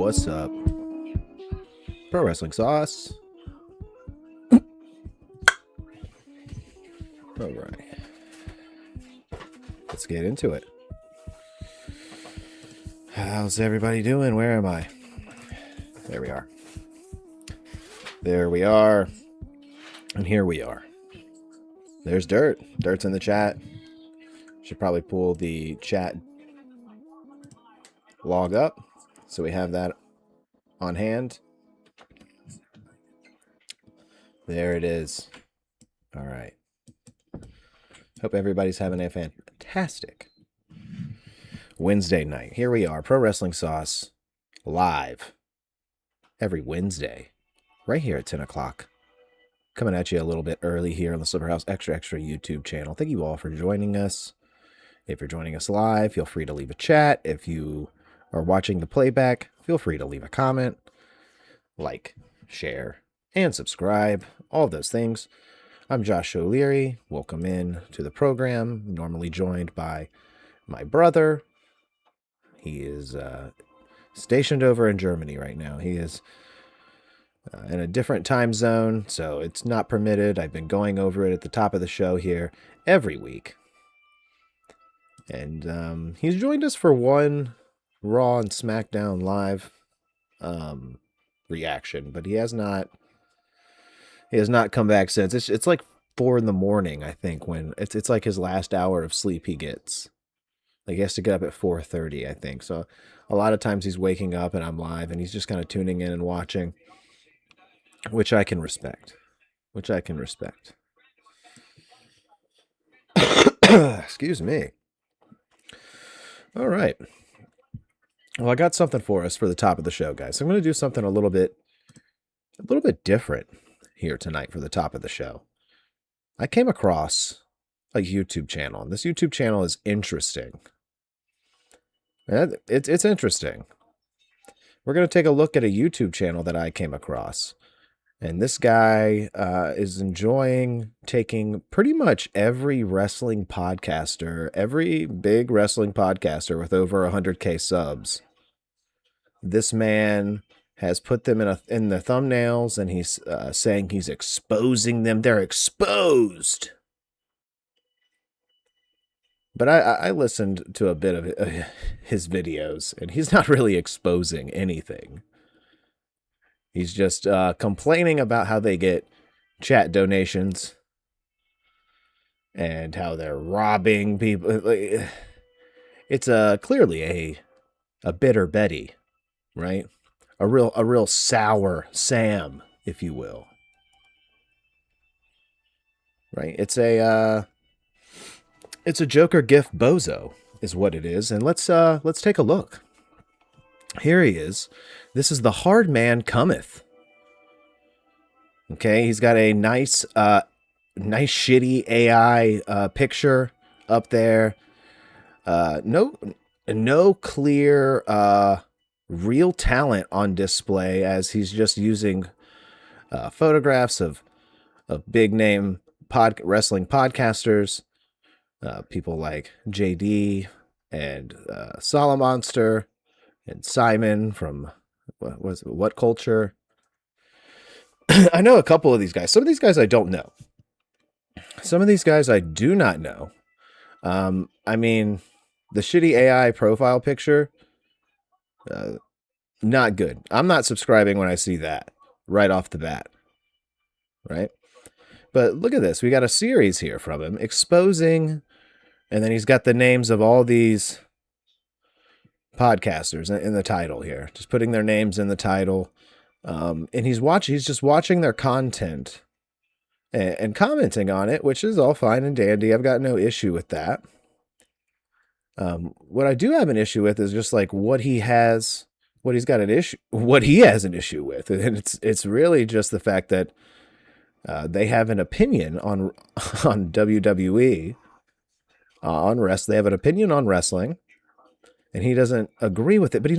What's up? Pro Wrestling Sauce. All right. Let's get into it. How's everybody doing? Where am I? There we are. There we are. And here we are. There's Dirt. Dirt's in the chat. Should probably pull the chat log up so we have that on hand. There it is. All right. Hope everybody's having a fantastic Wednesday night. Here we are, Pro Wrestling Sauce, live every Wednesday, right here at 10 o'clock. Coming at you a little bit early here on the Slipperhouse Extra YouTube channel. Thank you all for joining us. If you're joining us live, feel free to leave a chat. If you are watching the playback, feel free to leave a comment, like, share, and subscribe. All of those things. I'm Josh O'Leary. Welcome in to the program. Normally joined by my brother. He is stationed over in Germany right now. He is in a different time zone, so it's not permitted. I've been going over it at the top of the show here every week. And he's joined us for one Raw and SmackDown live reaction, but he has not come back since. It's like 4 in the morning, I think, when it's like his last hour of sleep he gets. Like he has to get up at 4:30, I think. So a lot of times he's waking up and I'm live and he's just kind of tuning in and watching, which I can respect. Excuse me. All right. Well, I got something for us for the top of the show, guys. I'm going to do something a little bit different here tonight for the top of the show. I came across a YouTube channel, and this YouTube channel is interesting. It's interesting. We're going to take a look at a YouTube channel that I came across. And this guy is enjoying taking pretty much every wrestling podcaster, every big wrestling podcaster with over 100K subs. This man has put them in the thumbnails, and he's saying he's exposing them. They're exposed. But I listened to a bit of his videos, and he's not really exposing anything. He's just complaining about how they get chat donations and how they're robbing people. It's clearly a bitter Betty, right? A real sour Sam, if you will. Right? It's a Joker gift bozo is what it is, and let's take a look. Here he is. This is the Hardman Cometh. Okay, he's got a nice shitty AI picture up there. No clear real talent on display, as he's just using photographs of big name wrestling podcasters, people like JD and Solomonster and Simon from What Culture. I know a couple of these guys. Some of these guys I don't know. Some of these guys I do not know. I mean, the shitty AI profile picture, not good. I'm not subscribing when I see that right off the bat. Right? But look at this. We got a series here from him exposing, and then he's got the names of all these podcasters in the title here, just putting their names in the title. And he's just watching their content and commenting on it, which is all fine and dandy. I've got no issue with that. What I do have an issue with is just like what he has an issue with. And it's really just the fact that they have an opinion on WWE, on wrestling. They have an opinion on wrestling. And he doesn't agree with it, but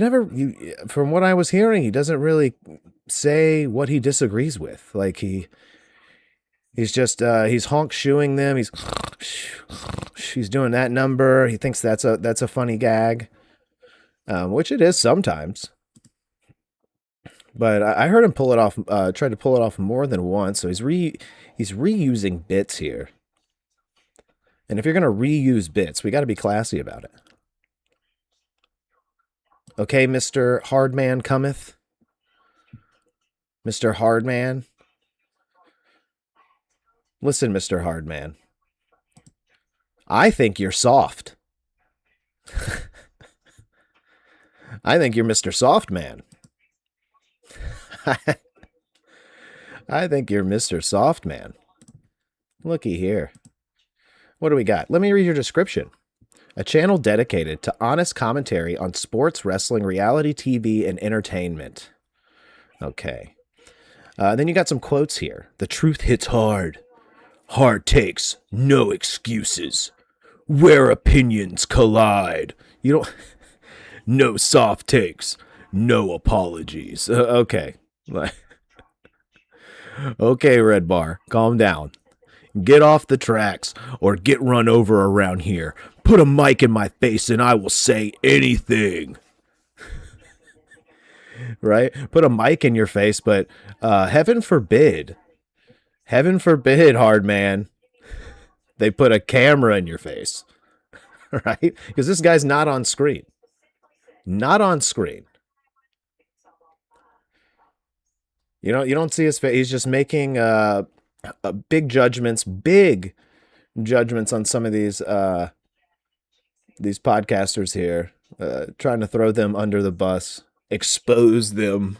from what I was hearing, he doesn't really say what he disagrees with. Like he's honk shoeing them. He's doing that number. He thinks that's a funny gag, which it is sometimes. But I heard him pull it off. Tried to pull it off more than once. So he's reusing bits here. And if you're gonna reuse bits, we got to be classy about it. Okay, Mr. Hardman Cometh. Mr. Hardman. Listen, Mr. Hardman. I think you're soft. I think you're Mr. Soft Man. I think you're Mr. Soft Man. Looky here. What do we got? Let me read your description. A channel dedicated to honest commentary on sports, wrestling, reality TV, and entertainment. Okay. Then you got some quotes here. The truth hits hard. Hard takes, no excuses. Where opinions collide. You don't... No soft takes, no apologies. Okay. Okay, Red Bar, calm down. Get off the tracks or get run over around here. Put a mic in my face and I will say anything. Right? Put a mic in your face, but heaven forbid, Hardman, they put a camera in your face. Right? Because this guy's not on screen. Not on screen. You don't see his face. He's just making big judgments on some of these podcasters here, trying to throw them under the bus, expose them.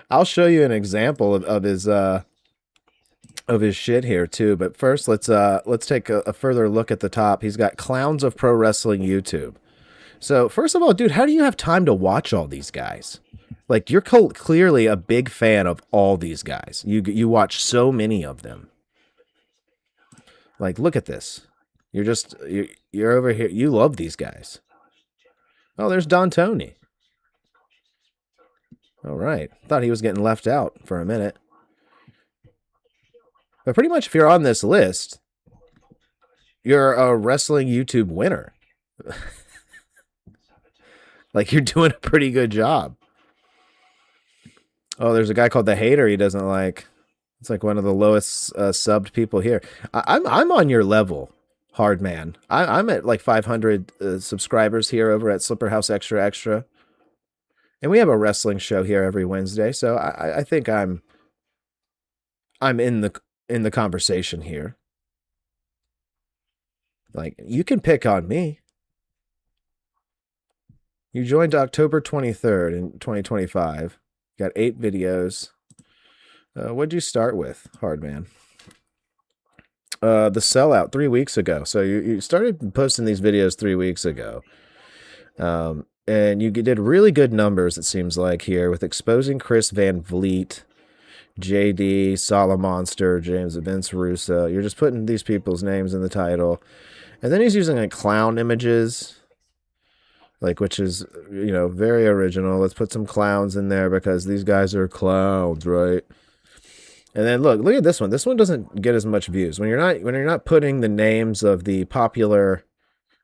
I'll show you an example of his shit here too. But first, let's take a further look at the top. He's got Clowns of Pro Wrestling YouTube. So first of all, dude, how do you have time to watch all these guys? Like, you're clearly a big fan of all these guys. You watch so many of them. Like, look at this. You're over here. You love these guys. Oh, there's Don Tony. All right. Thought he was getting left out for a minute. But pretty much if you're on this list, you're a wrestling YouTube winner. Like, you're doing a pretty good job. Oh, there's a guy called The Hater he doesn't like. It's like one of the lowest subbed people here. I'm on your level, Hardman. I'm at like 500 subscribers here over at Slipperhouse Extra Extra. And we have a wrestling show here every Wednesday, so I think I'm in the conversation here. Like, you can pick on me. You joined October 23rd in 2025. Got 8 videos. What'd you start with, Hardman? The sellout 3 weeks ago. So you started posting these videos 3 weeks ago. And you did really good numbers, it seems like, here with exposing Chris Van Vliet, JD, Solomonster, James Vince Russo. You're just putting these people's names in the title. And then he's using like clown images. Like, which is, very original. Let's put some clowns in there because these guys are clowns, right? And then look at this one. This one doesn't get as much views. When you're not putting the names of the popular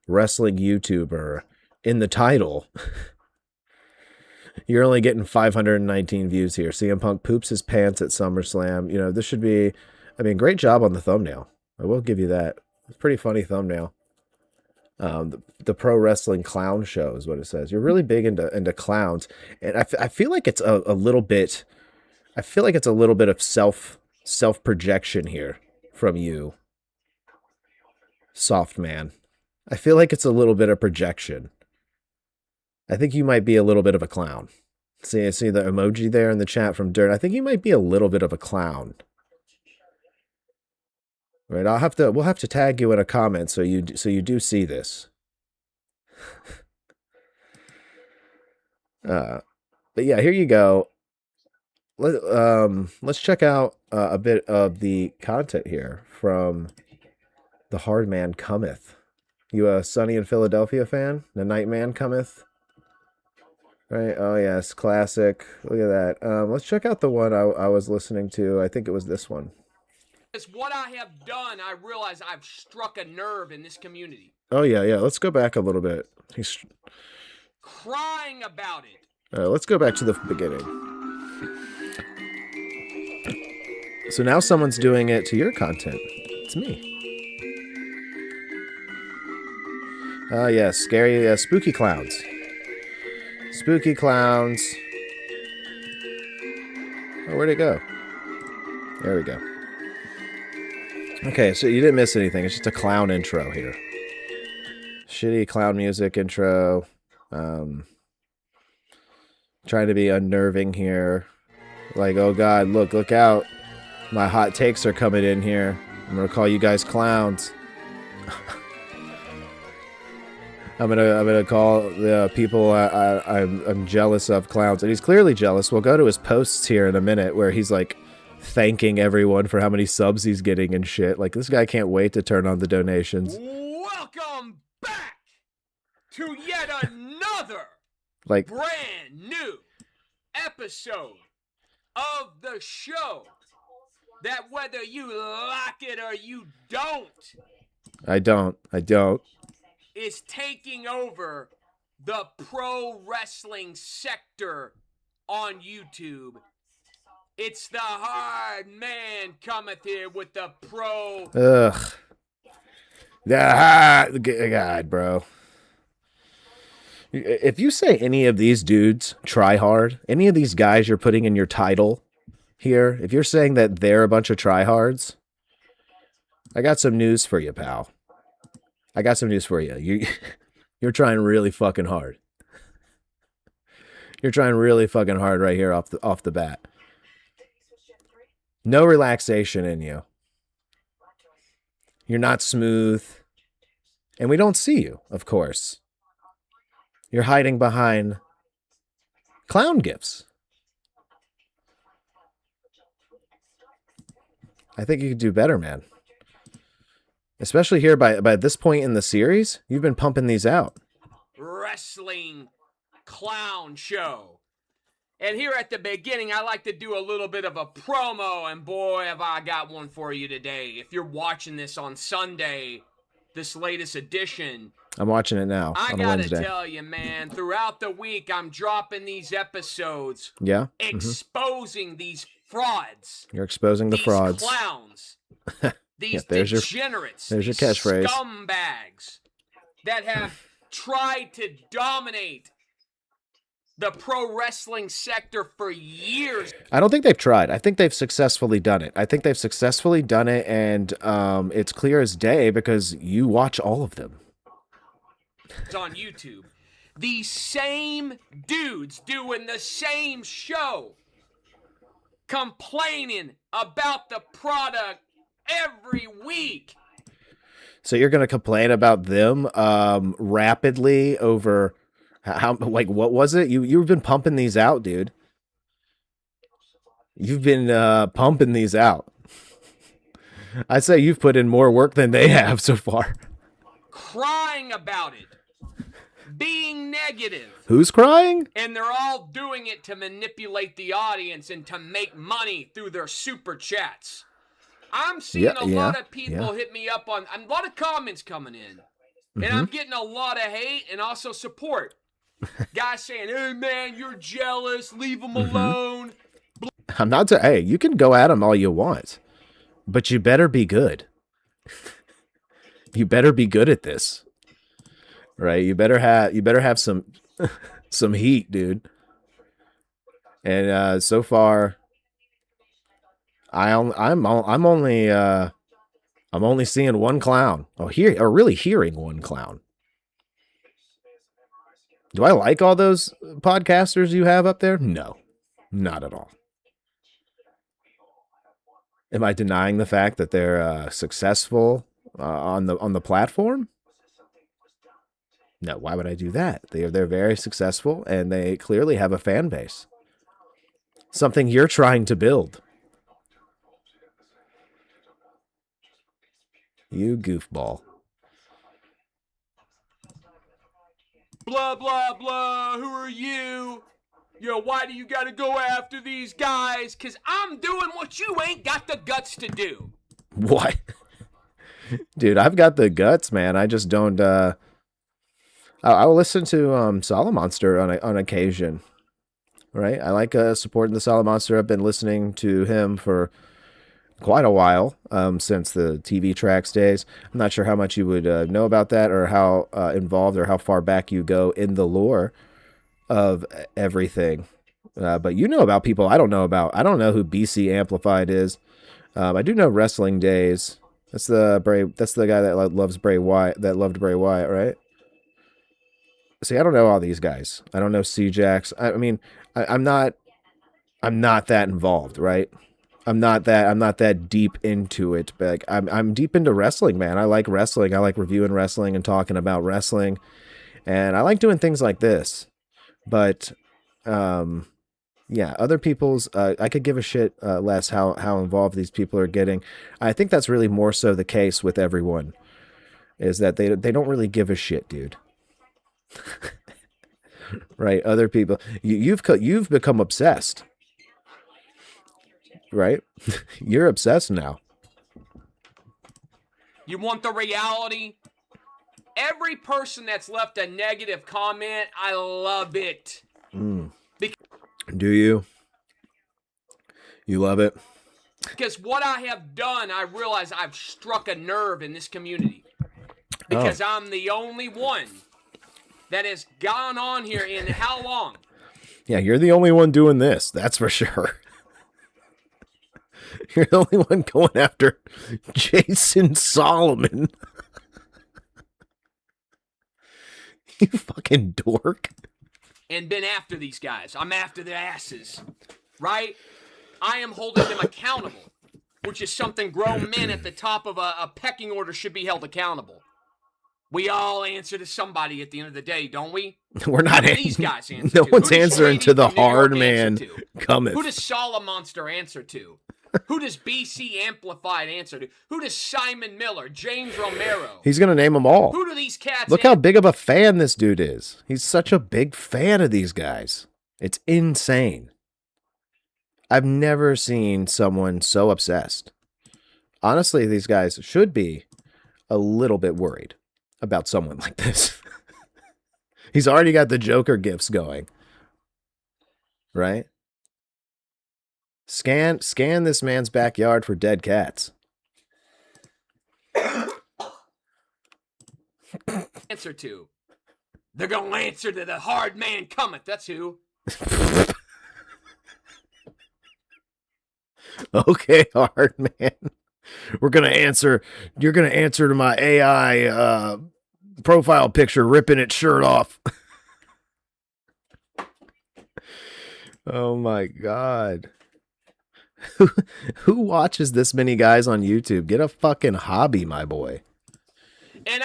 wrestling YouTuber in the title, you're only getting 519 views here. CM Punk poops his pants at SummerSlam. This should be, great job on the thumbnail. I will give you that. It's a pretty funny thumbnail. The Pro Wrestling Clown Show is what it says. You're really big into clowns, and I feel like it's a little bit. I feel like it's a little bit of self projection here from you, Soft Man. I feel like it's a little bit of projection. I think you might be a little bit of a clown. See the emoji there in the chat from Dirt. I think you might be a little bit of a clown. Right, we'll have to tag you in a comment so you do see this. But yeah, here you go. Let's check out a bit of the content here from the Hardman Cometh. You a Sunny in Philadelphia fan? The Nightman Cometh? Right? Oh yes, classic. Look at that. Let's check out the one I was listening to. I think it was this one. As what I have done, I realize I've struck a nerve in this community. Oh yeah. Let's go back a little bit. He's crying about it. Let's go back to the beginning. So now someone's doing it to your content. It's me. Yes, scary, spooky clowns. Spooky clowns. Oh, where'd it go? There we go. Okay, so you didn't miss anything. It's just a clown intro here. Shitty clown music intro. Trying to be unnerving here. Like, oh god, look out. My hot takes are coming in here. I'm gonna call you guys clowns. I'm gonna call the people I'm jealous of clowns, and he's clearly jealous. We'll go to his posts here in a minute where he's like thanking everyone for how many subs he's getting and shit. Like, this guy can't wait to turn on the donations. Welcome back to yet another Like, brand new episode of the show that, whether you like it or you don't, I don't. is taking over the pro wrestling sector on YouTube. It's the Hardman Cometh here with the pro. Ugh. God, bro. If you say any of these dudes try hard, any of these guys you're putting in your title here, if you're saying that they're a bunch of tryhards, I got some news for you, pal. I got some news for you. You're trying really fucking hard. You're trying really fucking hard right here off the bat. No relaxation in you. You're not smooth. And we don't see you, of course. You're hiding behind clown gifts. I think you could do better, man. Especially here by this point in the series, you've been pumping these out. Wrestling clown show. And here at the beginning, I like to do a little bit of a promo, and boy, have I got one for you today. If you're watching this on Sunday, this latest edition, I'm watching it now I on a gotta Wednesday. tell you, man, throughout the week, I'm dropping these episodes, Yeah? exposing these frauds. You're exposing the these frauds. Clowns. These Yeah, there's your degenerates. there's your these catchphrase. Scumbags that have tried to dominate the pro wrestling sector for years. I don't think they've tried. I think they've successfully done it. And it's clear as day because you watch all of them. It's on YouTube. These same dudes doing the same show, complaining about the product every week. So you're going to complain about them rapidly over how, like, what was it? You've been pumping these out, dude. You've been pumping these out. I'd say you've put in more work than they have so far. Crying about it. Being negative. Who's crying? And they're all doing it to manipulate the audience and to make money through their super chats. I'm seeing a lot of people hit me up on a lot of comments coming in. And I'm getting a lot of hate and also support. Guys saying, hey man, you're jealous, leave them alone. I'm not hey, you can go at them all you want, but you better be good. You better be good at this. Right? You better have some some heat, dude. And so far I'm only seeing one clown. Really hearing one clown. Do I like all those podcasters you have up there? No, not at all. Am I denying the fact that they're successful on the platform? No, why would I do that? They're very successful and they clearly have a fan base. Something you're trying to build. You goofball. Blah, blah, blah. Who are you? Yo, why do you gotta go after these guys? Because I'm doing what you ain't got the guts to do. What? Dude, I've got the guts, man. I just don't, I'll listen to Solomonster on occasion. right? I like supporting the Solid Monster. I've been listening to him for quite a while, since the TV Tracks days. I'm not sure how much you would know about that, or how involved or how far back you go in the lore of everything. But you know about people I don't know about. I don't know who BC Amplified is. I do know Wrestling Days. That's the guy that loves Bray Wyatt. That loved Bray Wyatt, right? See, I don't know all these guys. I don't know C-Jax. I mean, I'm not that involved, right? I'm not that deep into it, but like, I'm deep into wrestling, man. I like wrestling. I like reviewing wrestling and talking about wrestling, and I like doing things like this. But yeah, other people's I could give a shit less how involved these people are getting. I think that's really more so the case with everyone, is that they don't really give a shit, dude. Right? Other people, you've become obsessed. Right? You're obsessed now. You want the reality? Every person that's left a negative comment, I love it. Do you? You love it? Because what I have done, I realize I've struck a nerve in this community. Because I'm the only one that has gone on here in how long? Yeah, you're the only one doing this. That's for sure. You're the only one going after Jason Solomon. You fucking dork. And been after these guys. I'm after their asses. Right? I am holding them accountable. Which is something grown men at the top of a pecking order should be held accountable. We all answer to somebody at the end of the day, don't we? We're not. These guys answer no to? one's answering to the Hardman Cometh. Who does Solid Monster answer to? Who does BC Amplified answer to? Who does Simon Miller, James Romero? He's going to name them all. Who do these cats Look how big of a fan this dude is. He's such a big fan of these guys. It's insane. I've never seen someone so obsessed. Honestly, these guys should be a little bit worried about someone like this. He's already got the Joker gifts going. Right? Scan this man's backyard for dead cats. Answer to. They're going to answer to the Hardman Cometh. That's who. Okay, Hardman. We're going to answer. You're going to answer to my AI profile picture ripping its shirt off. Oh my God. Who watches this many guys on YouTube? Get a fucking hobby, my boy. And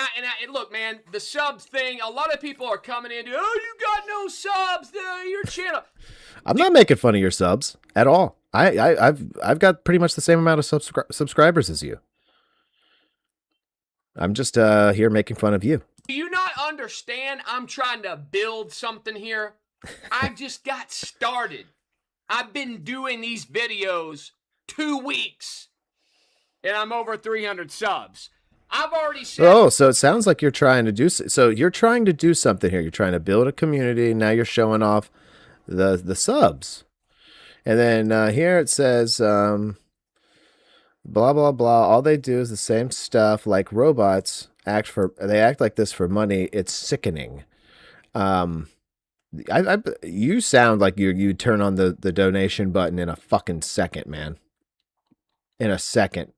look, man, the subs thing, a lot of people are coming in, oh, you got no subs, your channel. I'm not making fun of your subs at all. I've got pretty much the same amount of subscribers as you. I'm just here making fun of you. Do you not understand? I'm trying to build something here. I just got started. I've been doing these videos 2 weeks, and I'm over 300 subs. I've already said. Oh, so it sounds like you're trying to do. So you're trying to do something here. You're trying to build a community. Now you're showing off the subs, and then here it says blah blah blah. All they do is the same stuff. Like robots they act like this for money. It's sickening. You sound like you turn on the donation button in a fucking second, man. In a second.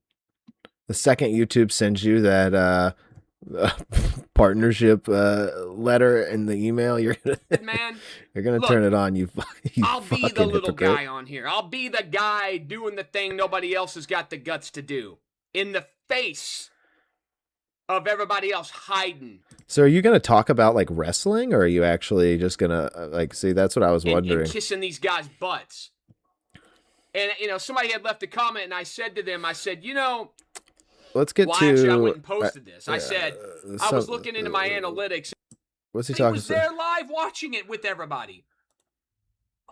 The second YouTube sends you that partnership letter in the email, you're gonna turn it on. I'll be the little guy on here. I'll be the guy doing the thing nobody else has got the guts to do. In the face of everybody else hiding. So are you going to talk about like wrestling, or are you actually just going to see, that's what I was wondering. And kissing these guys' butts. And, somebody had left a comment and I said to them, let's get to. Actually, I went and posted this. I said, I was looking into my analytics. What's he talking about? He was there live watching it with everybody.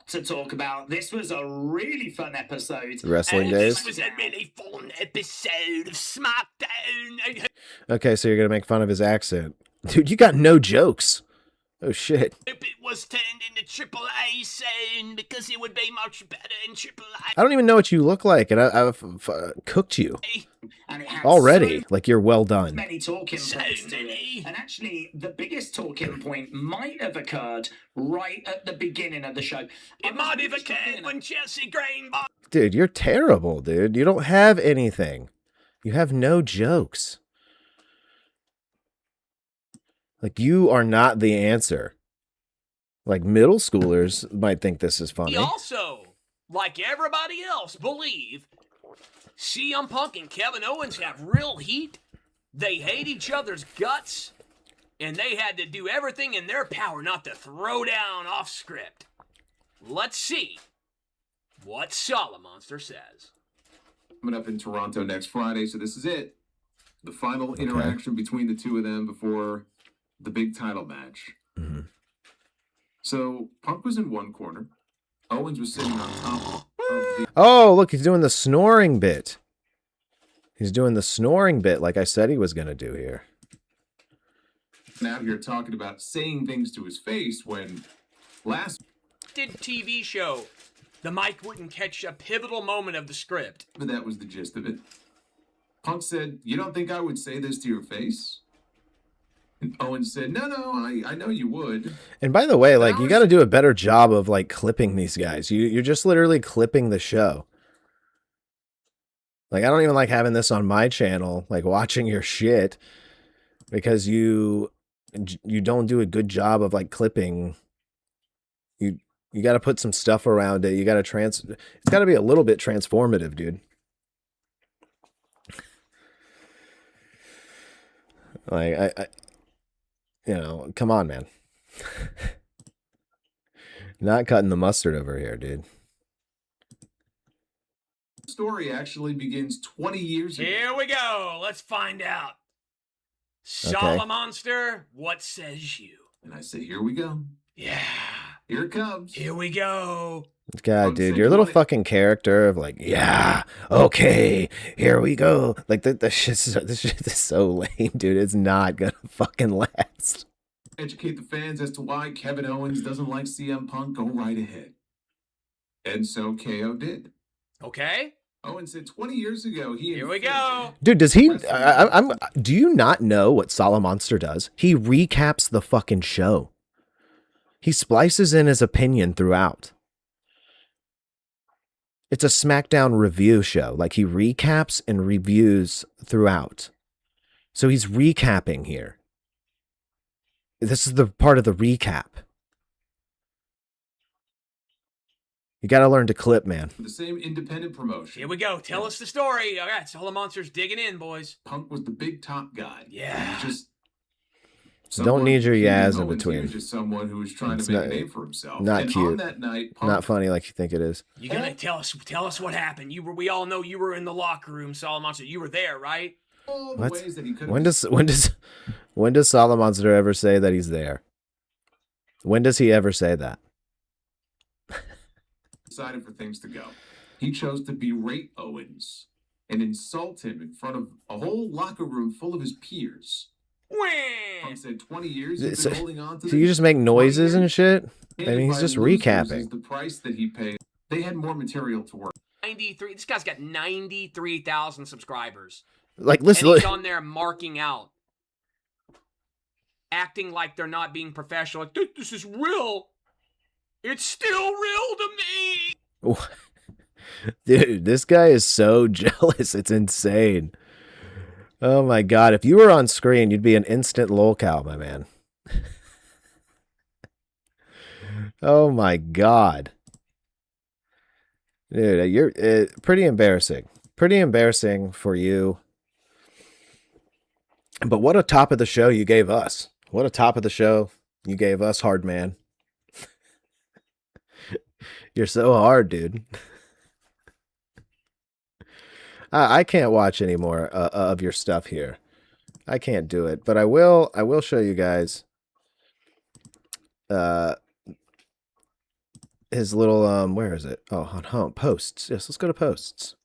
To talk about. This was a really fun episode. Wrestling Days. This was a really fun episode of SmackDown. Okay, so you're gonna make fun of his accent, dude. You got no jokes. Oh shit. It was turned into AAA soon because it would be much better in AAA. I don't even know what you look like, and I've cooked you And it had already. so Like, you're well done. many talking points to it. And actually, the biggest talking point might have occurred right at the beginning of the show. It might have occurred when Chelsea Green. Dude, you're terrible, dude. You don't have anything. You have no jokes. Like, you are not the answer. Like, middle schoolers might think this is funny. We also, like everybody else, believe CM Punk and Kevin Owens have real heat. They hate each other's guts. And they had to do everything in their power not to throw down off script. Let's see what Solomonster says. Coming up in Toronto next Friday, so this is it. The final interaction between the two of them before the big title match. Mm-hmm. So Punk was in one corner. Owens was sitting on top of the... Oh, look, he's doing the snoring bit. He's doing the snoring bit like I said he was going to do here. Now here talking about saying things to his face when last... TV show. The mic wouldn't catch a pivotal moment of the script. But that was the gist of it. Punk said, "You don't think I would say this to your face?" And Owens said, No, I know you would. And by the way, like, you got to do a better job of, like, clipping these guys. You're just literally clipping the show. Like, I don't even like having this on my channel, like, watching your shit, because you don't do a good job of, like, clipping. You got to put some stuff around it. You got to it's got to be a little bit transformative, dude. Like, I you know, come on, man. Not cutting the mustard over here, dude. The story actually begins 20 years ago. Here we go. Let's find out. Solomonster, what says you? And I said, here we go. Yeah. Here it comes. Here we go. God, dude, your little fucking character of like, yeah, okay, here we go. Like, this shit is so lame, dude. It's not gonna fucking last. Educate the fans as to why Kevin Owens doesn't like CM Punk. Go right ahead. And so KO did. Okay. Owens said 20 years ago he... Here we go. Dude, does he... do you not know what Solomonster does? He recaps the fucking show. He splices in his opinion throughout. It's a SmackDown review show. Like, he recaps and reviews throughout. So he's recapping here. This is the part of the recap. You got to learn to clip, man. The same independent promotion. Here we go. Tell us the story. All right, Solomonster's digging in, boys. Punk was the big top guy. Yeah. Just don't need your yas in between. He was just someone who was trying to make a name for himself. Not and cute. On that night, Punk, not funny like you think it is. You gonna tell us what happened? We all know you were in the locker room, Solomonster. You were there, right? all the ways that he could When does Solomonster ever say that he's there? When does he ever say that? decided for things to go. He chose to berate Owens and insult him in front of a whole locker room full of his peers. Punk said 20 years he's been holding on to this. So you just make noises and shit? I mean, he's just recapping. The price that he paid. They had more material to work. 93. This guy's got 93,000 subscribers. Like, listen, and he's on there marking out, acting like they're not being professional. Like, this is real. It's still real to me. Dude, this guy is so jealous. It's insane. Oh my God. If you were on screen, you'd be an instant lolcow, my man. Oh my God. Dude, you're pretty embarrassing. Pretty embarrassing for you. But what a top of the show you gave us. What a top of the show you gave us, Hardman. You're so hard, dude. I can't watch any more of your stuff here. I can't do it, but I will show you guys his little where is it? Oh, on home posts. Yes, let's go to posts.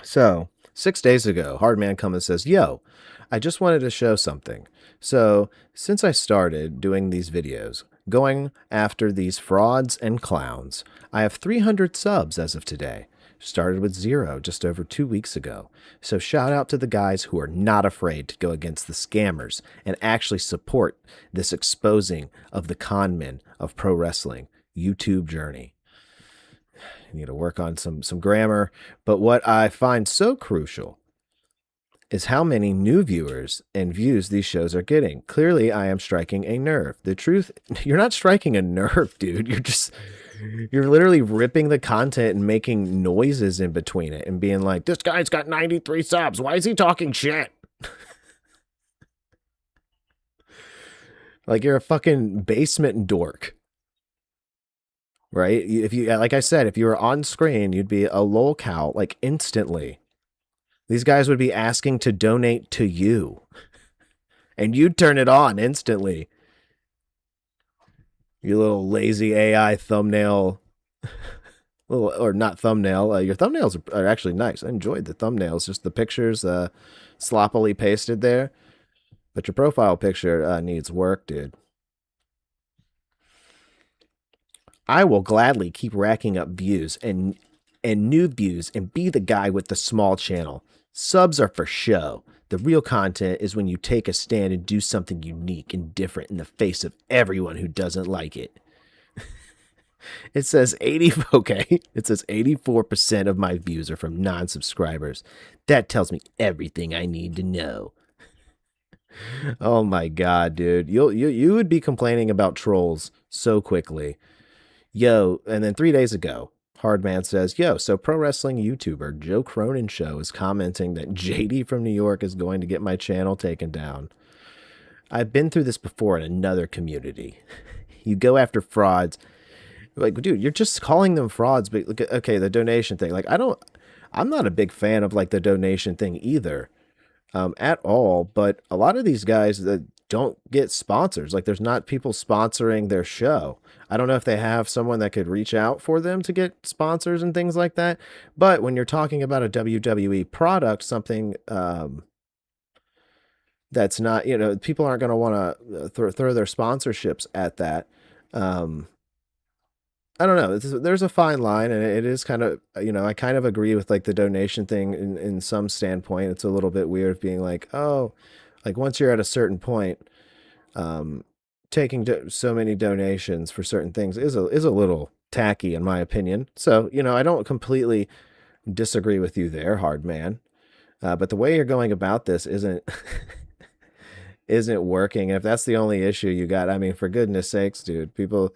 So 6 days ago, Hardman comes and says, "Yo, I just wanted to show something. So since I started doing these videos, going after these frauds and clowns. I have 300 subs as of today. Started with 0 just over 2 weeks ago. So shout out to the guys who are not afraid to go against the scammers and actually support this exposing of the con men of pro wrestling YouTube journey. I need to work on some grammar, but what I find so crucial is how many new viewers and views these shows are getting. Clearly, I am striking a nerve. The truth, you're not striking a nerve, dude. You're literally ripping the content and making noises in between it and being like, this guy's got 93 subs. Why is he talking shit? Like you're a fucking basement dork. Right? If you, like I said, if you were on screen, you'd be a lol cow, like instantly. These guys would be asking to donate to you. And you'd turn it on instantly. You little lazy AI thumbnail. Or not thumbnail. Your thumbnails are actually nice. I enjoyed the thumbnails. Just the pictures sloppily pasted there. But your profile picture needs work, dude. I will gladly keep racking up views and new views and be the guy with the small channel. Subs are for show. The real content is when you take a stand and do something unique and different in the face of everyone who doesn't like it. It says 84% of my views are from non-subscribers. That tells me everything I need to know. Oh my god, dude. You would be complaining about trolls so quickly. Yo, and then 3 days ago, Hardman says, yo, so pro wrestling YouTuber Joe Cronin Show is commenting that JD from New York is going to get my channel taken down. I've been through this before in another community. You go after frauds. Like, dude, you're just calling them frauds, but look, okay, the donation thing. Like, I'm not a big fan of like the donation thing either, at all, but a lot of these guys that don't get sponsors, like there's not people sponsoring their show. I don't know if they have someone that could reach out for them to get sponsors and things like that. But when you're talking about a WWE product, something that's not, you know, people aren't going to want to throw their sponsorships at that. I don't know. There's a fine line, and it is kind of, you know, I kind of agree with like the donation thing in some standpoint. It's a little bit weird being like, oh, like once you're at a certain point, taking so many donations for certain things is a little tacky in my opinion. So, you know, I don't completely disagree with you there, Hardman. But the way you're going about this isn't working. And if that's the only issue you got, I mean, for goodness sakes, dude, people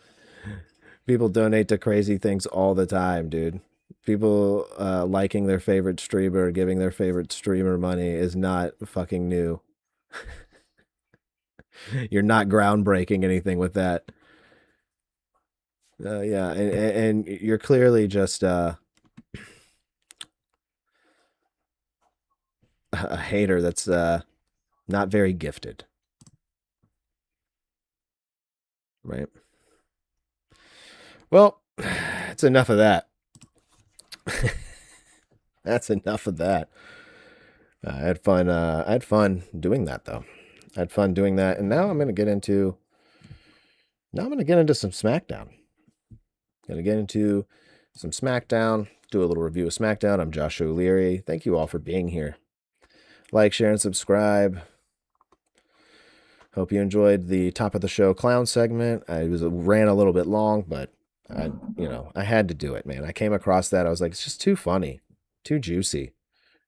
donate to crazy things all the time, dude. People liking their favorite streamer, giving their favorite streamer money is not fucking new. You're not groundbreaking anything with that. Yeah, and you're clearly just a hater that's not very gifted. Right? Well, that's enough of that. That's enough of that. I had fun doing that though. I had fun doing that, and now I'm gonna get into some SmackDown. Gonna get into some SmackDown. Do a little review of SmackDown. I'm Josh O'Leary. Thank you all for being here. Like, share, and subscribe. Hope you enjoyed the top of the show clown segment. Ran a little bit long, but I had to do it, man. I came across that. I was like, it's just too funny, too juicy.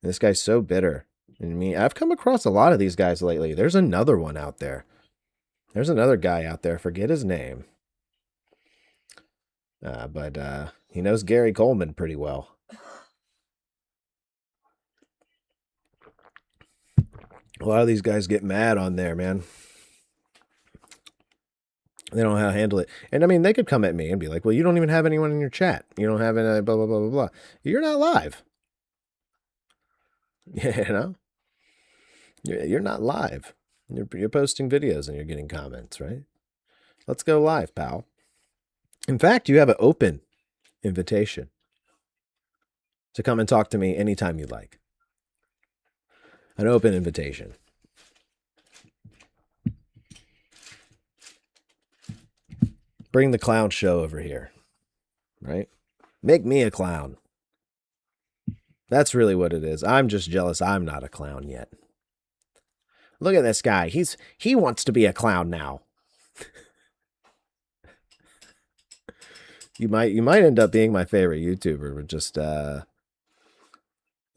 And this guy's so bitter. And me, I've come across a lot of these guys lately. There's another one out there. There's another guy out there. Forget his name. But he knows Gary Coleman pretty well. A lot of these guys get mad on there, man. They don't know how to handle it. And I mean, they could come at me and be like, well, you don't even have anyone in your chat. You don't have any blah, blah, blah, blah, blah. You're not live. You know? You're not live. You're posting videos and you're getting comments, right? Let's go live, pal. In fact, you have an open invitation to come and talk to me anytime you like. An open invitation. Bring the clown show over here, right? Make me a clown. That's really what it is. I'm just jealous I'm not a clown yet. Look at this guy. He wants to be a clown now. You might end up being my favorite YouTuber, but just you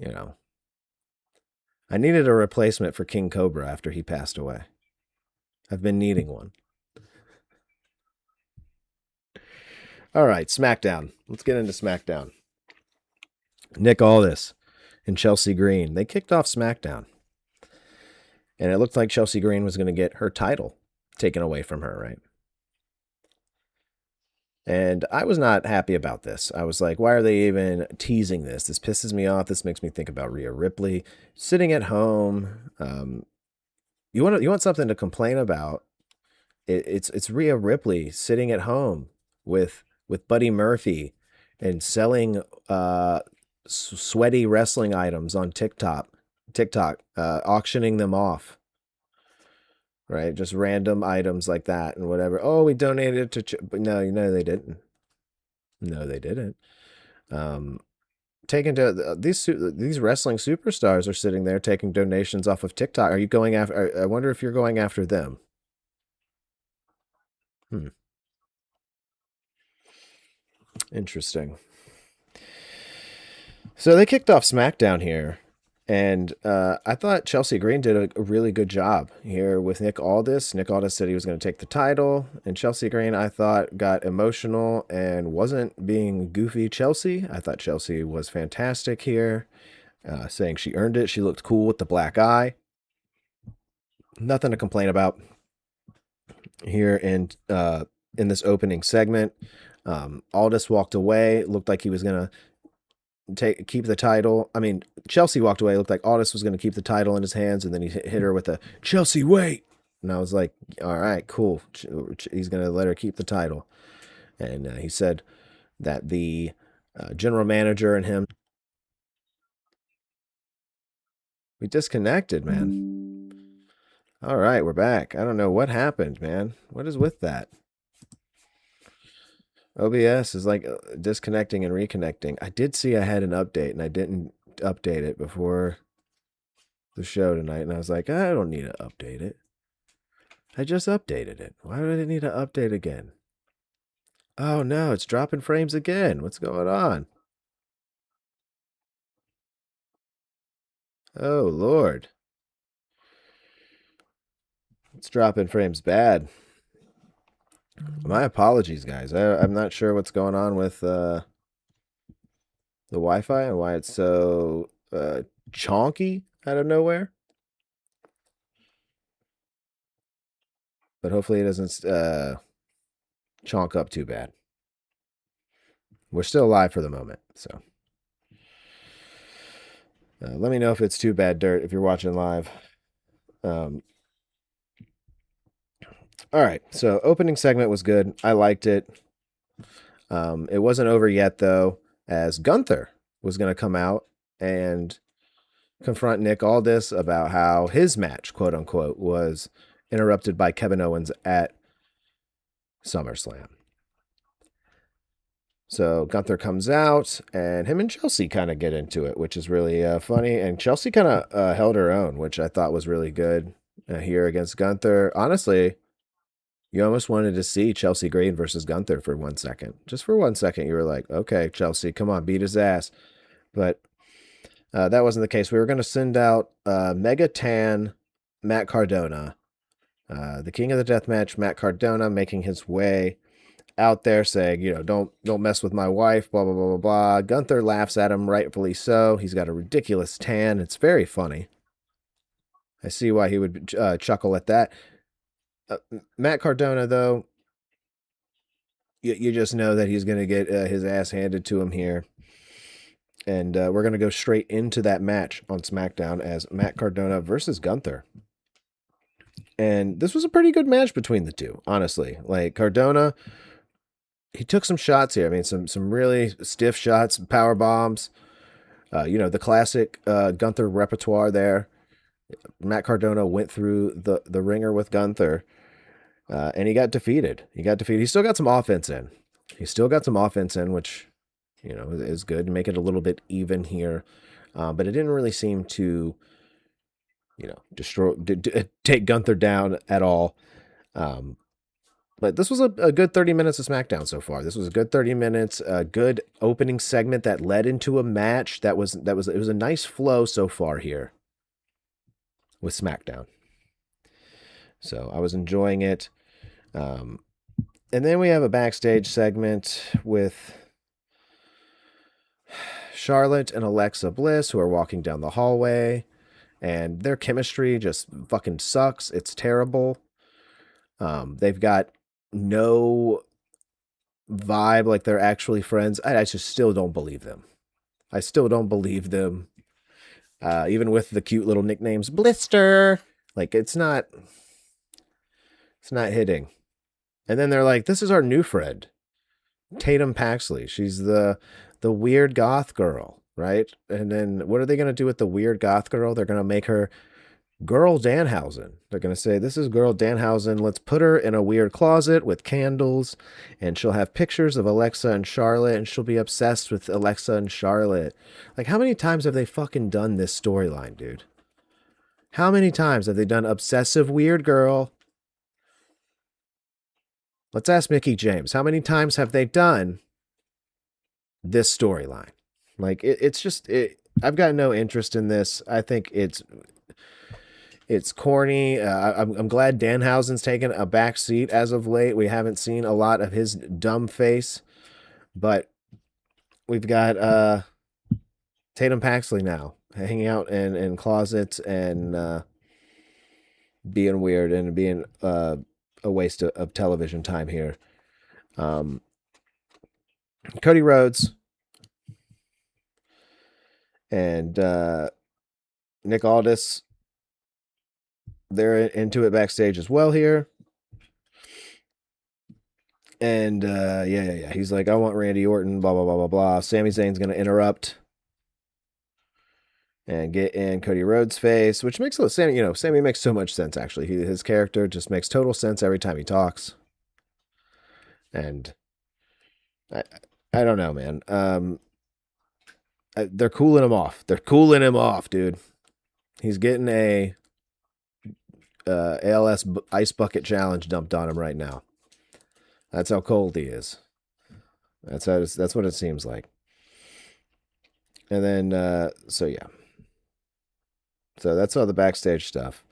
know. I needed a replacement for King Cobra after he passed away. I've been needing one. All right, SmackDown. Let's get into SmackDown. Nick Aldis and Chelsea Green. They kicked off SmackDown. And it looked like Chelsea Green was going to get her title taken away from her, right? And I was not happy about this. I was like, why are they even teasing this? This pisses me off. This makes me think about Rhea Ripley sitting at home. You want something to complain about? It's Rhea Ripley sitting at home with Buddy Murphy and selling sweaty wrestling items on TikTok, auctioning them off. Right, just random items like that and whatever. Oh, we donated to, but no, they didn't. No, they didn't. Taking to these wrestling superstars are sitting there taking donations off of TikTok. Are you going after? I wonder if you're going after them. Interesting. So they kicked off SmackDown here. And I thought Chelsea Green did a really good job here with Nick Aldis. Nick Aldis said he was going to take the title. And Chelsea Green, I thought, got emotional and wasn't being goofy Chelsea. I thought Chelsea was fantastic here, saying she earned it. She looked cool with the black eye. Nothing to complain about here in this opening segment. Aldis walked away. Looked like he was going to keep the title. I mean, Chelsea walked away. It looked like Aldis was going to keep the title in his hands, and then he hit her with a Chelsea wait. And I was like, all right, cool. He's going to let her keep the title. And he said that the general manager and him, we disconnected, man. All right, we're back. I don't know what happened, man. What is with that? OBS is like disconnecting and reconnecting. I did see I had an update, and I didn't update it before the show tonight. And I was like, I don't need to update it. I just updated it. Why do I need to update again? Oh, no, it's dropping frames again. What's going on? Oh, Lord. It's dropping frames bad. My apologies, guys. I'm not sure what's going on with the Wi-Fi and why it's so chonky out of nowhere. But hopefully it doesn't chonk up too bad. We're still live for the moment, so let me know if it's too bad dirt if you're watching live. All right, so opening segment was good. I liked it. It wasn't over yet, though, as Gunther was going to come out and confront Nick Aldis about how his match, quote unquote, was interrupted by Kevin Owens at SummerSlam. So Gunther comes out, and him and Chelsea kind of get into it, which is really funny. And Chelsea kind of held her own, which I thought was really good here against Gunther. Honestly, you almost wanted to see Chelsea Green versus Gunther for 1 second. Just for 1 second, you were like, okay, Chelsea, come on, beat his ass. But that wasn't the case. We were going to send out Mega Tan Matt Cardona, the king of the deathmatch, Matt Cardona, making his way out there saying, don't mess with my wife, blah, blah, blah, blah, blah. Gunther laughs at him, rightfully so. He's got a ridiculous tan. It's very funny. I see why he would chuckle at that. Matt Cardona, though, you just know that he's going to get his ass handed to him here. And we're going to go straight into that match on SmackDown as Matt Cardona versus Gunther. And this was a pretty good match between the two, honestly. Like, Cardona, he took some shots here. I mean, some really stiff shots, power bombs. The classic Gunther repertoire there. Matt Cardona went through the ringer with Gunther. And he got defeated. He still got some offense in. Which, you know, is good. Make it a little bit even here. But it didn't really seem to, you know, take Gunther down at all. But this was a good 30 minutes of SmackDown so far. This was a good 30 minutes, a good opening segment that led into a match it was a nice flow so far here with SmackDown. So I was enjoying it. And then we have a backstage segment with Charlotte and Alexa Bliss, who are walking down the hallway, and their chemistry just fucking sucks. It's terrible. They've got no vibe like they're actually friends. I just still don't believe them. Even with the cute little nicknames, Blister, like it's not hitting. And then they're like, this is our new friend, Tatum Paxley. She's the weird goth girl, right? And then what are they going to do with the weird goth girl? They're going to make her Girl Danhausen. They're going to say, this is Girl Danhausen. Let's put her in a weird closet with candles, and she'll have pictures of Alexa and Charlotte, and she'll be obsessed with Alexa and Charlotte. Like, how many times have they fucking done this storyline, dude? How many times have they done obsessive weird girl? Let's ask Mickie James. How many times have they done this storyline? Like, it's just... I've got no interest in this. I think it's corny. I'm glad Danhausen's taken a back seat as of late. We haven't seen a lot of his dumb face, but we've got Tatum Paxley now hanging out in closets and being weird and being a waste of television time here. Cody Rhodes and Nick Aldis, they're into it backstage as well here. And yeah. He's like, I want Randy Orton, blah, blah, blah, blah, blah. Sami Zayn's going to interrupt and get in Cody Rhodes' face, which makes a Sammy, Sammy makes so much sense, actually. His character just makes total sense every time he talks. And I don't know, man. They're cooling him off. Dude. He's getting a ALS ice bucket challenge dumped on him right now. That's how cold he is. That's what it seems like. And then so yeah. So that's all the backstage stuff.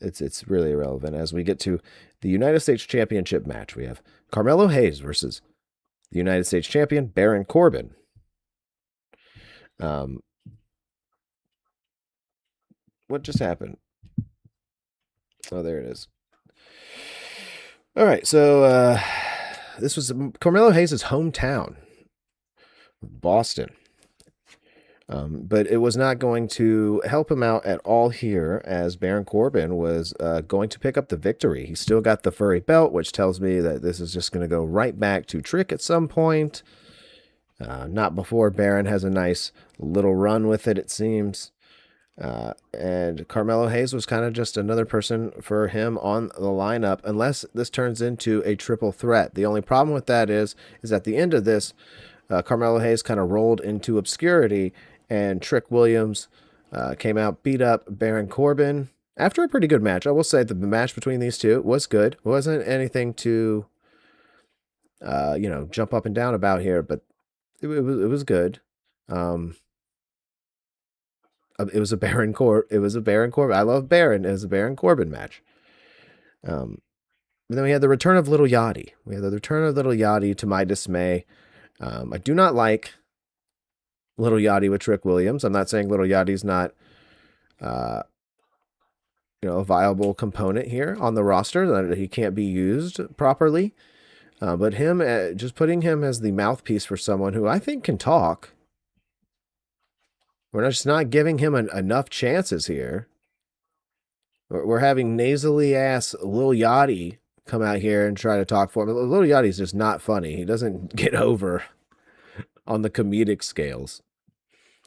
It's really irrelevant. As we get to the United States Championship match, we have Carmelo Hayes versus the United States Champion Baron Corbin. What just happened? Oh, there it is. All right, so this was Carmelo Hayes' hometown, Boston. But it was not going to help him out at all here, as Baron Corbin was going to pick up the victory. He still got the furry belt, which tells me that this is just going to go right back to Trick at some point. Not before Baron has a nice little run with it, it seems. And Carmelo Hayes was kind of just another person for him on the lineup, unless this turns into a triple threat. The only problem with that is at the end of this, Carmelo Hayes kind of rolled into obscurity, and Trick Williams came out, beat up Baron Corbin after a pretty good match. I will say the match between these two was good. It wasn't anything to, jump up and down about here, but it was good. It was a Baron Corbin. I love Baron. It was a Baron Corbin match. And then we had the return of Little Yachty. To my dismay. I do not like Little Yachty with Trick Williams. I'm not saying Little Yachty's not, a viable component here on the roster, that he can't be used properly. But him, just putting him as the mouthpiece for someone who I think can talk. We're just not giving him enough chances here. We're having nasally ass Lil Yachty come out here and try to talk for him. Lil Yachty's just not funny. He doesn't get over on the comedic scales.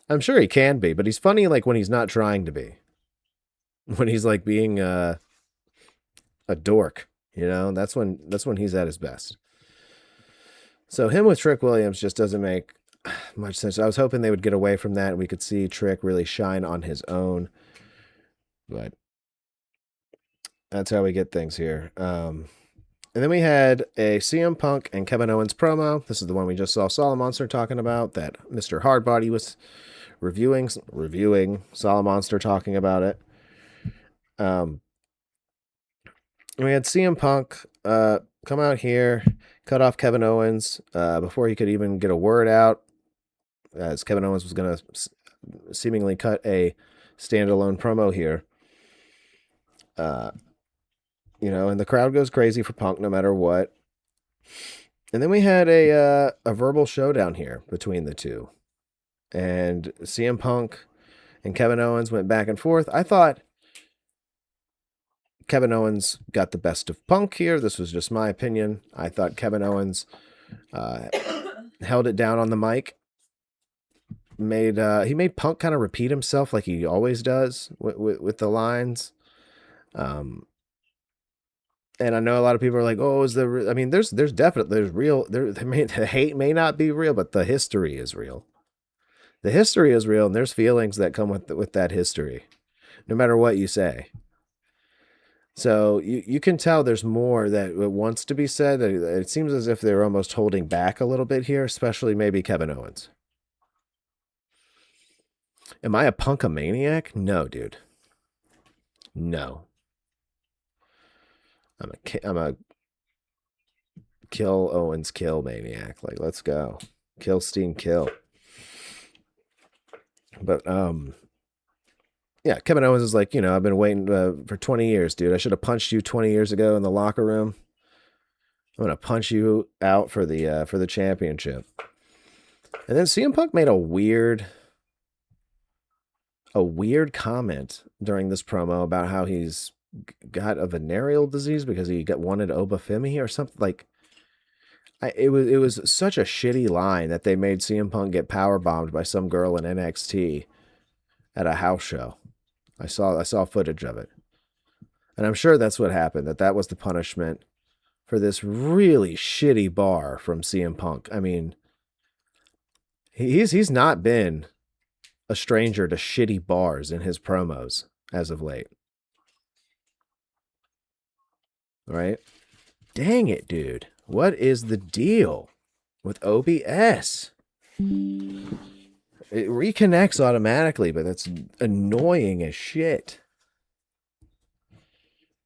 I'm sure he can be, but he's funny like when he's not trying to be. When he's like being a dork. You know, that's when he's at his best. So him with Trick Williams just doesn't make much sense. I was hoping they would get away from that and we could see Trick really shine on his own. But that's how we get things here. And then we had a CM Punk and Kevin Owens promo. This is the one we just saw Solid Monster talking about, that Mr. Hardbody was reviewing Solid Monster talking about it. And we had CM Punk come out here, cut off Kevin Owens before he could even get a word out, as Kevin Owens was going to seemingly cut a standalone promo here. You know, and the crowd goes crazy for Punk no matter what. And then we had a verbal showdown here between the two. And CM Punk and Kevin Owens went back and forth. I thought Kevin Owens got the best of Punk here. This was just my opinion. I thought Kevin Owens held it down on the mic. He made Punk kind of repeat himself like he always does with the lines. And I know a lot of people are like, "Oh, is there?" I mean, there's real. The hate may not be real, but the history is real. The history is real, and there's feelings that come with that history, no matter what you say. So you can tell there's more that wants to be said. It seems as if they're almost holding back a little bit here, especially maybe Kevin Owens. Am I a Punkamaniac? No, dude. No. I'm a kill Owens kill maniac. Like, let's go. Kill Steen kill. But yeah, Kevin Owens is like, you know, I've been waiting for 20 years, dude. I should have punched you 20 years ago in the locker room. I'm gonna punch you out for the championship. And then CM Punk made a weird comment during this promo about how he's got a venereal disease because he wanted Obafemi or something. Like, it was such a shitty line that they made CM Punk get power bombed by some girl in NXT at a house show. I saw footage of it, and I'm sure that's what happened. That was the punishment for this really shitty bar from CM Punk. I mean, he's not been a stranger to shitty bars in his promos as of late. Right? Dang it, dude. What is the deal with OBS? It reconnects automatically, but that's annoying as shit.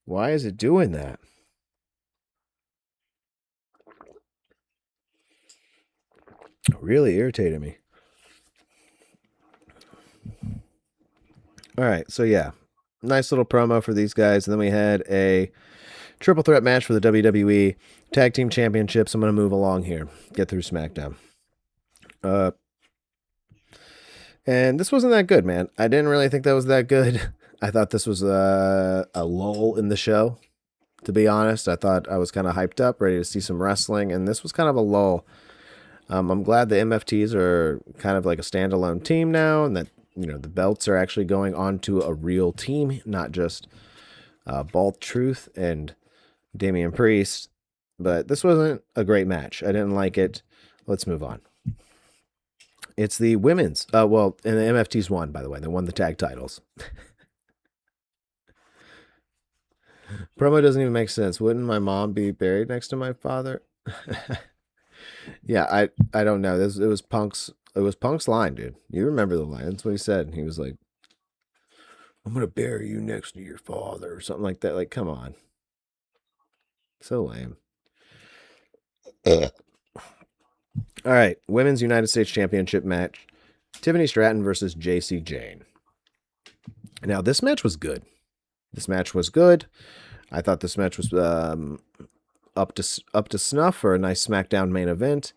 Why is it doing that? Really irritated me. All right, so yeah. Nice little promo for these guys. And then we had a triple threat match for the WWE Tag Team Championships. I'm going to move along here. Get through SmackDown. And this wasn't that good, man. I didn't really think that was that good. I thought this was a lull in the show, to be honest. I thought I was kind of hyped up, ready to see some wrestling, and this was kind of a lull. I'm glad the MFTs are kind of like a standalone team now, and that, you know, the belts are actually going on to a real team, not just Bald Truth and Damian Priest. But this wasn't a great match. I didn't like it. Let's move on. It's the women's. Well, and the MFTs won, by the way. They won the tag titles. Promo doesn't even make sense. Wouldn't my mom be buried next to my father? Yeah, I don't know. It was Punk's line, dude. You remember the line. That's what he said. He was like, I'm going to bury you next to your father or something like that. Like, come on. So lame. All right. Women's United States Championship match. Tiffany Stratton versus JC Jane. Now, this match was good. I thought this match was up to snuff for a nice SmackDown main event.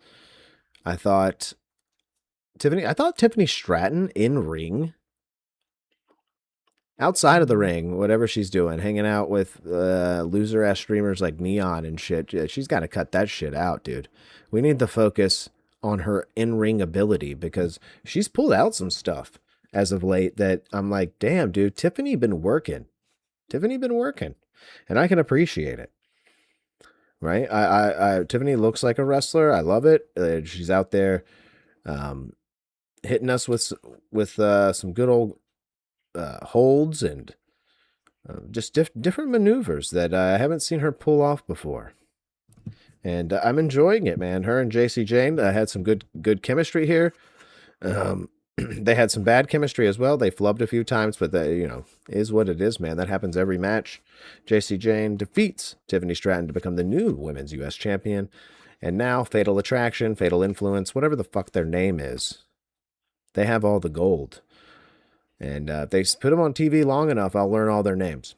I thought Tiffany Stratton in ring, outside of the ring, whatever she's doing, hanging out with loser ass streamers like Neon and shit. She's got to cut that shit out, dude. We need to focus on her in-ring ability because she's pulled out some stuff as of late that I'm like, damn, dude, Tiffany been working. and I can appreciate it. Right? Tiffany looks like a wrestler. I love it. She's out there hitting us with some good old holds and just different maneuvers that I haven't seen her pull off before. And I'm enjoying it, man. Her and JC Jane had some good chemistry here. They had some bad chemistry as well. They flubbed a few times, but that, is what it is, man. That happens every match. JC Jane defeats Tiffany Stratton to become the new Women's U.S. Champion. And now Fatal Attraction, Fatal Influence, whatever the fuck their name is, they have all the gold. And if they put them on TV long enough, I'll learn all their names.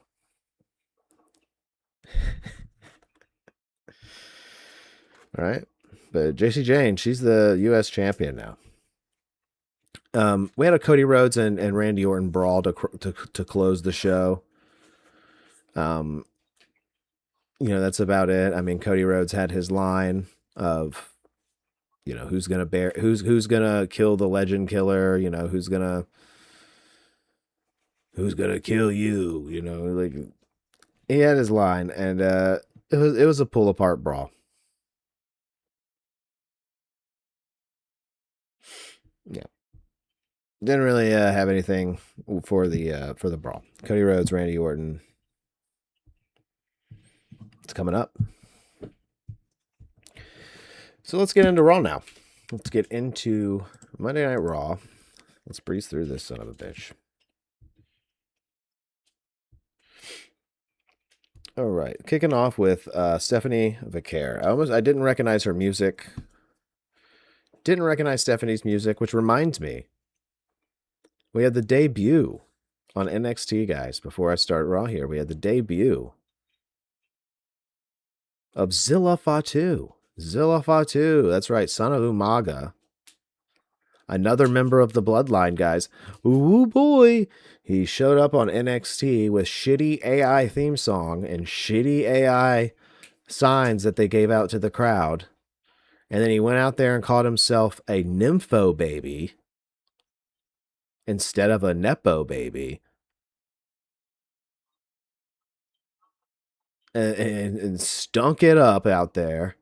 All right. But JC Jane, she's the U.S. champion now. We had a Cody Rhodes and Randy Orton brawl to close the show. That's about it. I mean, Cody Rhodes had his line of, who's gonna kill the legend killer, who's gonna kill you, like he had his line, and it was a pull apart brawl. Yeah. Didn't really have anything for the brawl. Cody Rhodes, Randy Orton. It's coming up. So let's get into Raw now. Let's get into Monday Night Raw. Let's breeze through this son of a bitch. All right, kicking off with Stephanie Vicaire. I didn't recognize her music. Didn't recognize Stephanie's music, which reminds me, we had the debut on NXT, guys. Before I start Raw here, we had the debut of Zilla Fatu. Zilla Fatu, that's right, son of Umaga. Another member of the Bloodline, guys. Ooh, boy. He showed up on NXT with shitty AI theme song and shitty AI signs that they gave out to the crowd. And then he went out there and called himself a nympho baby instead of a nepo baby. And stunk it up out there.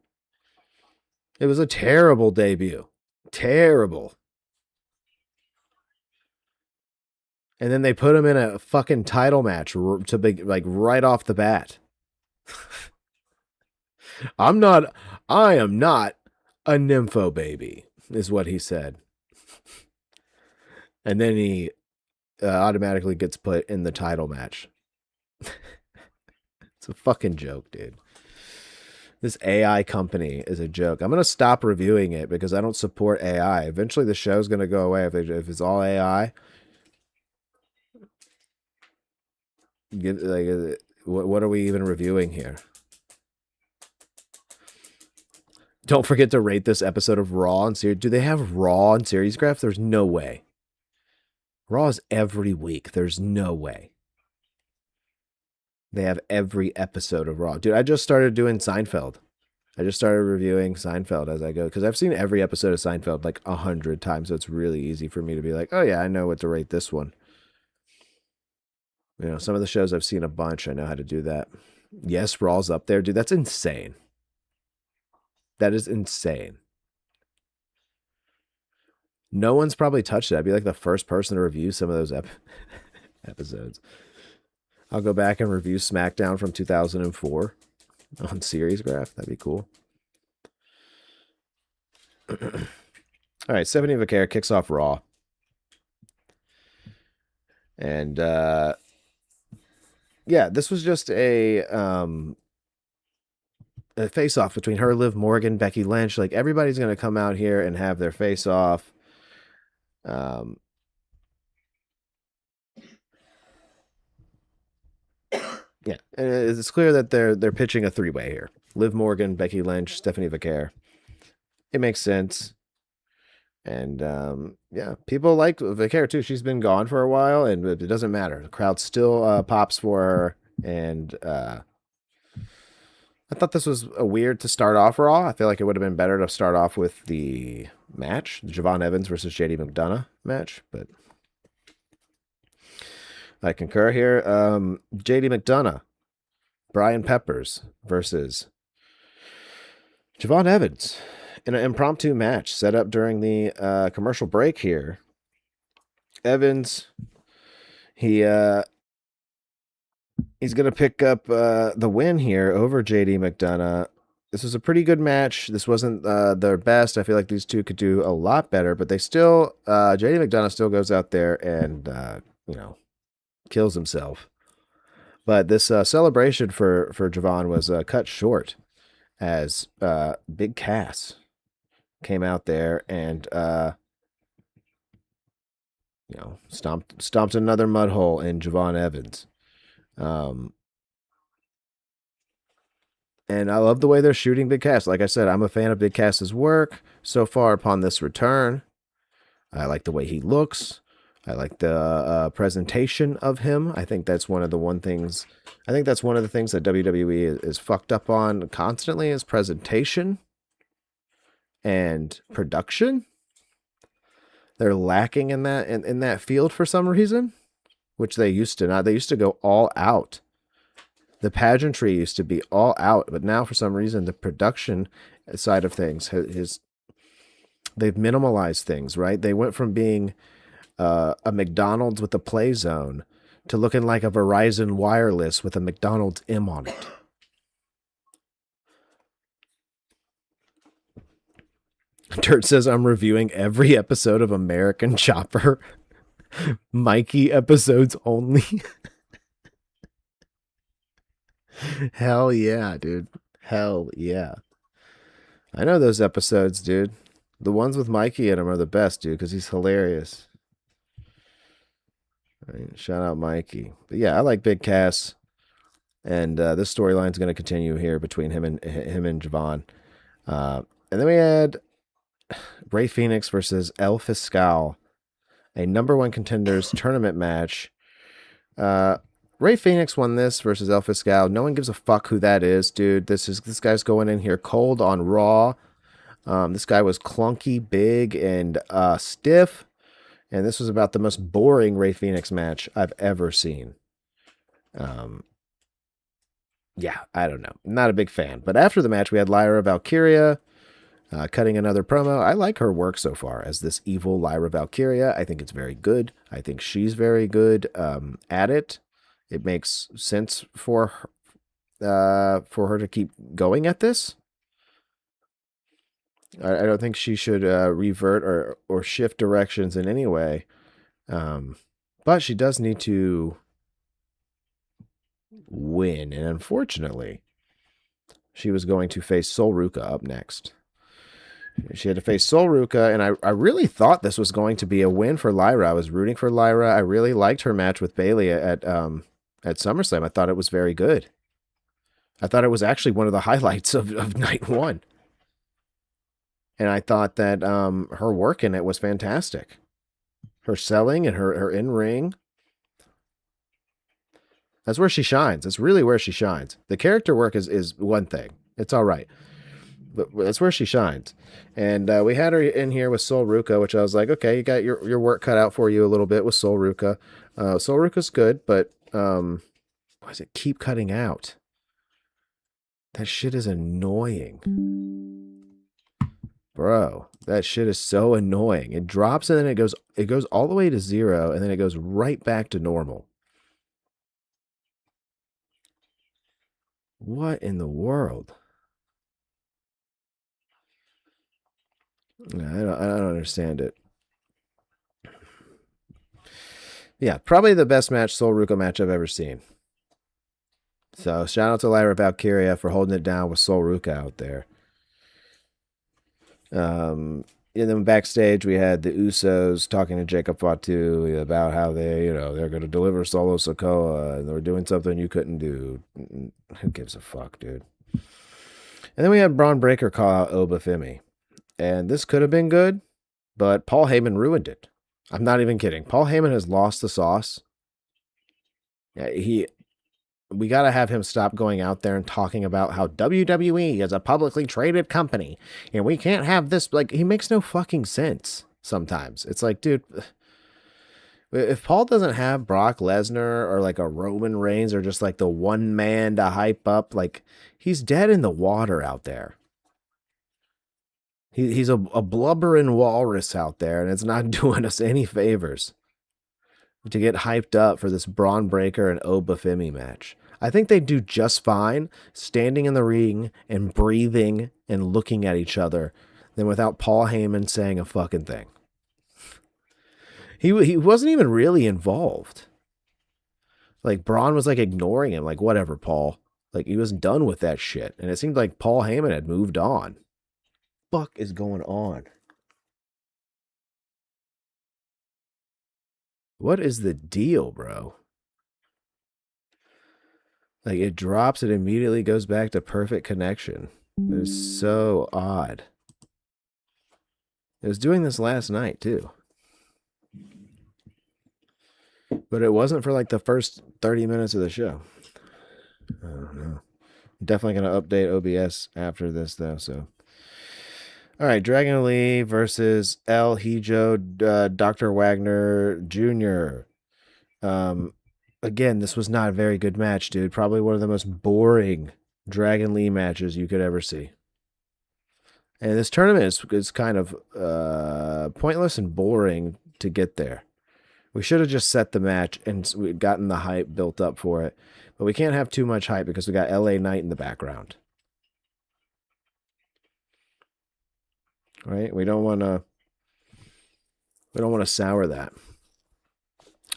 It was a terrible debut. Terrible. And then they put him in a fucking title match to be like right off the bat. I am not a nympho baby, is what he said. And then he automatically gets put in the title match. It's a fucking joke, dude. This AI company is a joke. I'm going to stop reviewing it because I don't support AI. Eventually the show's going to go away if it's all AI. What are we even reviewing here? Don't forget to rate this episode of Raw and series. Do they have Raw and series graph? There's no way. Raw is every week. There's no way. They have every episode of Raw. Dude, I just started doing Seinfeld. I just started reviewing Seinfeld as I go because I've seen every episode of Seinfeld like 100 times. So it's really easy for me to be like, oh yeah, I know what to rate this one. Some of the shows I've seen a bunch. I know how to do that. Yes, Raw's up there. Dude, that's insane. That is insane. No one's probably touched it. I'd be like the first person to review some of those episodes. I'll go back and review SmackDown from 2004 on Series Graph. That'd be cool. All right, Stephanie Vicaire kicks off Raw. And, yeah, this was just a face-off between her, Liv Morgan, Becky Lynch. Like, everybody's going to come out here and have their face-off. Yeah, and it's clear that they're pitching a three-way here. Liv Morgan, Becky Lynch, Stephanie Vicaire. It makes sense. And, yeah, people like Vicaire, too. She's been gone for a while, and it doesn't matter. The crowd still pops for her, and I thought this was weird to start off Raw. I feel like it would have been better to start off with the match, the Javon Evans versus JD McDonough match, but I concur here. JD McDonough Brian Peppers versus Javon Evans in an impromptu match set up during the commercial break here. Evans, he's going to pick up the win here over JD McDonough. This was a pretty good match. This wasn't their best. I feel like these two could do a lot better, but they still, JD McDonough still goes out there and, kills himself. But this celebration for Javon was cut short as Big Cass came out there and, stomped another mud hole in Javon Evans. And I love the way they're shooting Big Cass. Like I said, I'm a fan of Big Cass's work so far upon this return. I like the way he looks. I like the presentation of him. I think that's one of the things that WWE is fucked up on constantly is presentation and production. They're lacking in that field for some reason, which they used to not. They used to go all out. The pageantry used to be all out, but now for some reason the production side of things they've minimalized things, right? They went from being a McDonald's with a play zone to looking like a Verizon Wireless with a McDonald's M on it. Dirt says I'm reviewing every episode of American Chopper. Mikey episodes only. Hell yeah, dude. Hell yeah. I know those episodes, dude. The ones with Mikey in them are the best, dude, because he's hilarious. Right, shout out Mikey. But yeah, I like Big Cass. And this storyline is going to continue here between him and Javon. And then we had Ray Phoenix versus El Fiscal, a number one contenders tournament match. Ray Phoenix won this versus El Fiscal. No one gives a fuck who that is, dude. This guy's going in here cold on Raw. This guy was clunky, big, and stiff. And this was about the most boring Ray Phoenix match I've ever seen. Yeah, I don't know. Not a big fan. But after the match, we had Lyra Valkyria cutting another promo. I like her work so far as this evil Lyra Valkyria. I think it's very good. I think she's very good at it. It makes sense for her to keep going at this. I don't think she should revert or shift directions in any way. But she does need to win. And unfortunately, she was going to face Sol Ruca up next. She had to face Sol Ruca, and I really thought this was going to be a win for Lyra. I was rooting for Lyra. I really liked her match with Bayley at SummerSlam. I thought it was very good. I thought it was actually one of the highlights of night one. And I thought that her work in it was fantastic. Her selling and her in-ring. That's where she shines. That's really where she shines. The character work is one thing. It's all right. But that's where she shines. And we had her in here with Sol Ruca, which I was like, okay, you got your work cut out for you a little bit with Sol Ruca. Sol Ruca's good, but why does it keep cutting out? That shit is annoying. Bro, that shit is so annoying. It drops and then it goes all the way to 0 and then it goes right back to normal. What in the world? I don't understand it. Yeah, probably the best Sol Ruca match I've ever seen. So shout out to Lyra Valkyria for holding it down with Sol Ruca out there. And then backstage we had the Usos talking to Jacob Fatu about how they're going to deliver Solo Sikoa and they're doing something you couldn't do. Who gives a fuck, dude? And then we had Braun Breaker call out Oba Femi. And this could have been good, but Paul Heyman ruined it. I'm not even kidding. Paul Heyman has lost the sauce. We got to have him stop going out there and talking about how WWE is a publicly traded company and we can't have this. Like, he makes no fucking sense sometimes. It's like, dude, If Paul doesn't have Brock Lesnar or like a Roman Reigns or just like the one man to hype up, like he's dead in the water out there. He's a blubbering walrus out there, and it's not doing us any favors to get hyped up for this Braun Breaker and Obafemi match. I think they do just fine standing in the ring and breathing and looking at each other than without Paul Heyman saying a fucking thing. He wasn't even really involved. Like, Braun was, like, ignoring him. Like, whatever, Paul. Like, he was done with that shit. And it seemed like Paul Heyman had moved on. Fuck is going on? What is the deal, bro? Like, it drops, it immediately goes back to perfect connection. It is so odd. It was doing this last night, too. But it wasn't for like the first 30 minutes of the show. I don't know. Definitely going to update OBS after this, though. So, all right, Dragon Lee versus El Hijo, Dr. Wagner Jr. Again, this was not a very good match, dude. Probably one of the most boring Dragon Lee matches you could ever see. And this tournament is kind of pointless and boring to get there. We should have just set the match and we'd gotten the hype built up for it. But we can't have too much hype because we got LA Knight in the background. Right? We don't want to sour that.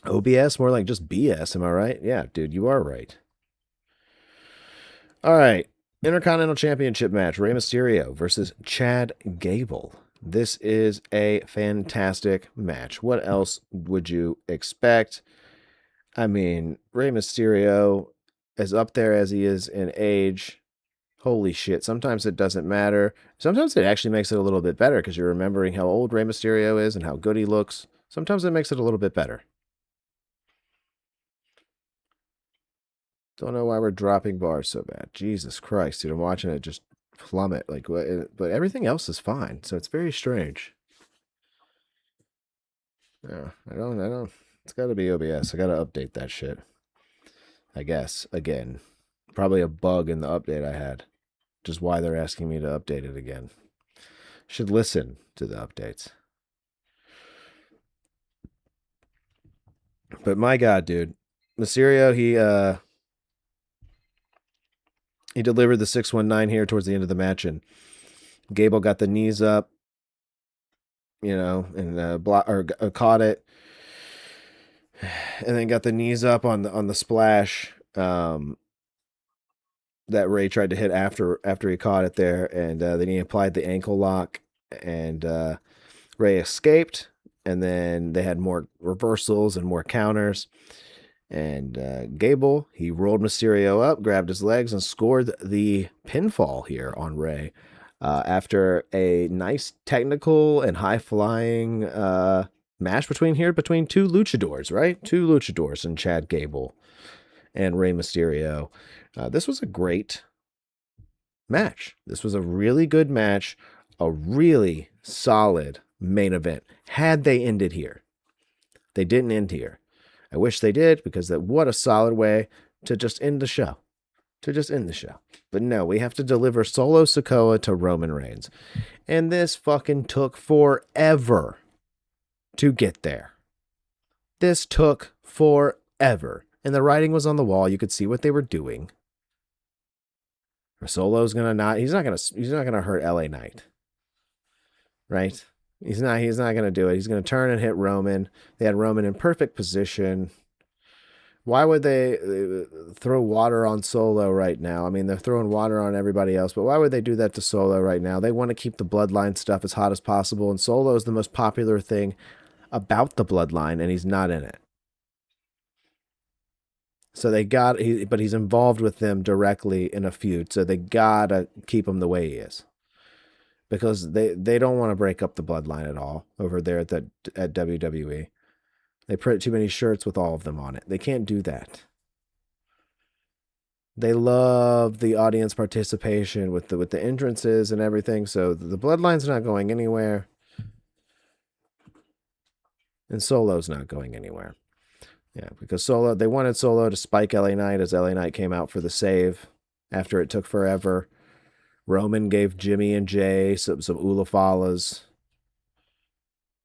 OBS, more like just BS, am I right? Yeah, dude, you are right. All right. Intercontinental Championship match, Rey Mysterio versus Chad Gable. This is a fantastic match. What else would you expect? I mean, Rey Mysterio, as up there as he is in age, holy shit, sometimes it doesn't matter. Sometimes it actually makes it a little bit better because you're remembering how old Rey Mysterio is and how good he looks. Sometimes it makes it a little bit better. Don't know why we're dropping bars so bad. Jesus Christ, dude, I'm watching it just plummet. Like, but everything else is fine, so it's very strange. Yeah, I don't. It's got to be OBS. I got to update that shit. I guess again, probably a bug in the update I had, which is why they're asking me to update it again. Should listen to the updates. But my God, dude, Mysterio, he delivered the 619 here towards the end of the match, and Gable got the knees up, you know, and caught it, and then got the knees up on the splash that Ray tried to hit after he caught it there, and then he applied the ankle lock, and Ray escaped, and then they had more reversals and more counters. And Gable, he rolled Mysterio up, grabbed his legs, and scored the pinfall here on Ray after a nice technical and high-flying match between two luchadors, right? Two luchadors and Chad Gable and Rey Mysterio. This was a great match. This was a really good match, a really solid main event. Had they ended here. They didn't end here. I wish they did, because what a solid way to just end the show. But no, we have to deliver Solo Sikoa to Roman Reigns. And this fucking took forever to get there. This took forever. And the writing was on the wall. You could see what they were doing. Solo's he's not gonna hurt LA Knight. Right? He's not going to do it. He's going to turn and hit Roman. They had Roman in perfect position. Why would they throw water on Solo right now? I mean, they're throwing water on everybody else, but why would they do that to Solo right now? They want to keep the Bloodline stuff as hot as possible, and Solo is the most popular thing about the Bloodline, and he's not in it. So but he's involved with them directly in a feud, so they gotta keep him the way he is. Because they don't want to break up the Bloodline at all over there at WWE. They print too many shirts with all of them on it. They can't do that. They love the audience participation with the entrances and everything. So the Bloodline's not going anywhere. And Solo's not going anywhere. Yeah, because they wanted Solo to spike LA Knight as LA Knight came out for the save after it took forever. Roman gave Jimmy and Jay some Ulafalas.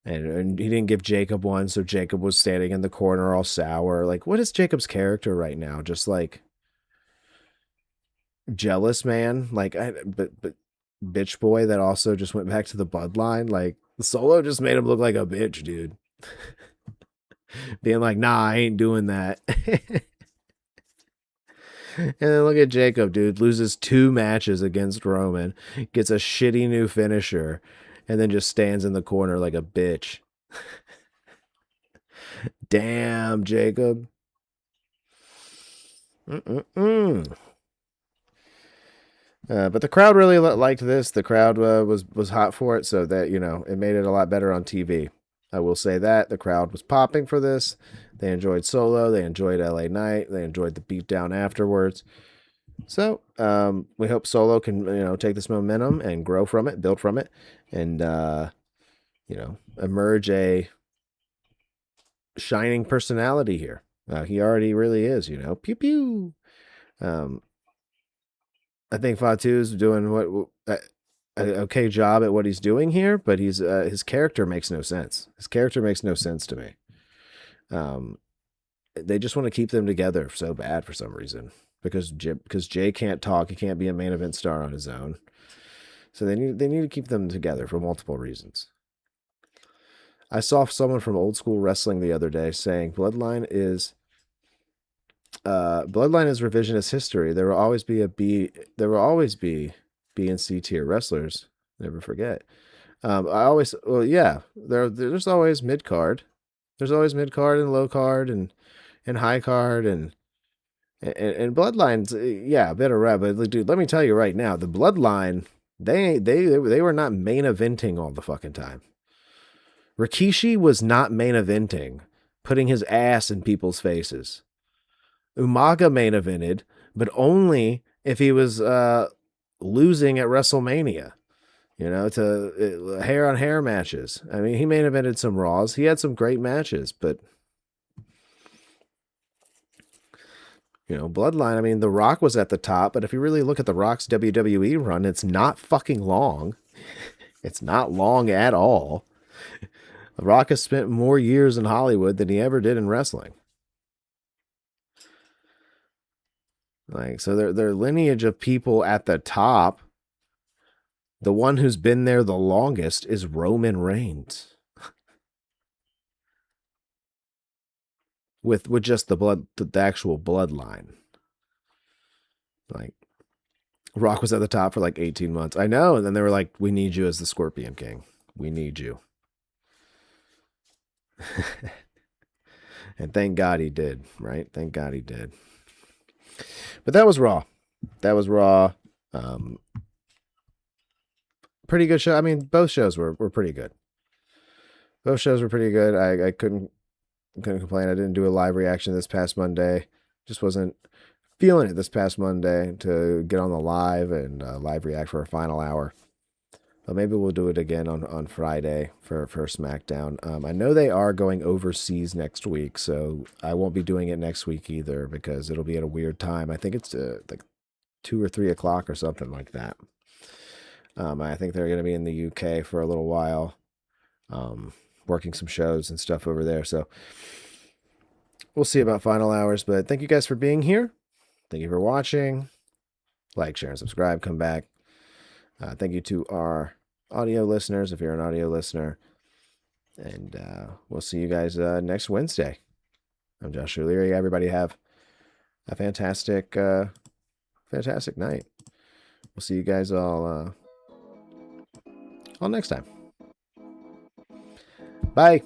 And he didn't give Jacob one, so Jacob was standing in the corner all sour. Like, what is Jacob's character right now? Just like jealous man? Like, but bitch boy that also just went back to the bloodline? Like, Solo just made him look like a bitch, dude. Being like, nah, I ain't doing that. And then look at Jacob, dude. Loses 2 matches against Roman. Gets a shitty new finisher. And then just stands in the corner like a bitch. Damn, Jacob. But the crowd really liked this. The crowd was hot for it, so that, you know, it made it a lot better on TV. I will say that. The crowd was popping for this. They enjoyed Solo. They enjoyed LA Knight. They enjoyed the beatdown afterwards. So we hope Solo can, you know, take this momentum and grow from it, build from it, and, you know, emerge a shining personality here. He already really is, you know. Pew pew. I think Fatu's doing an okay job at what he's doing here, but his character makes no sense. His character makes no sense to me. They just want to keep them together so bad for some reason. Because Jay can't talk, he can't be a main event star on his own. So they need to keep them together for multiple reasons. I saw someone from old school wrestling the other day saying Bloodline is revisionist history. There will always be B and C tier wrestlers. Never forget. There's always mid card. There's always mid card and low card and high card and Bloodlines, yeah, a bit of rap, but dude, let me tell you right now, the Bloodline, they were not main eventing all the fucking time. Rikishi was not main eventing, putting his ass in people's faces. Umaga main evented, but only if he was losing at WrestleMania. You know, to hair on hair matches. I mean, he main evented some Raws. He had some great matches, but you know, Bloodline, I mean, The Rock was at the top, but if you really look at The Rock's WWE run, it's not fucking long. It's not long at all. The Rock has spent more years in Hollywood than he ever did in wrestling. Like, so their lineage of people at the top, the one who's been there the longest is Roman Reigns. With just the actual bloodline. Like, Rock was at the top for like 18 months. I know. And then they were like, we need you as the Scorpion King. We need you. And thank God he did, right? Thank God he did. But that was Raw. Pretty good show. I mean, both shows were pretty good. Both shows were pretty good. I couldn't complain. I didn't do a live reaction this past Monday. Just wasn't feeling it this past Monday to get on the live and live react for a final hour. But maybe we'll do it again on Friday for SmackDown. I know they are going overseas next week, so I won't be doing it next week either because it'll be at a weird time. I think it's like 2 or 3 o'clock or something like that. I think they're going to be in the UK for a little while. Working some shows and stuff over there. So we'll see about final hours, but thank you guys for being here. Thank you for watching. Like, share, and subscribe. Come back. Thank you to our audio listeners, if you're an audio listener. And we'll see you guys next Wednesday. I'm Josh O'Leary. Everybody have a fantastic night. We'll see you guys all next time. Bye.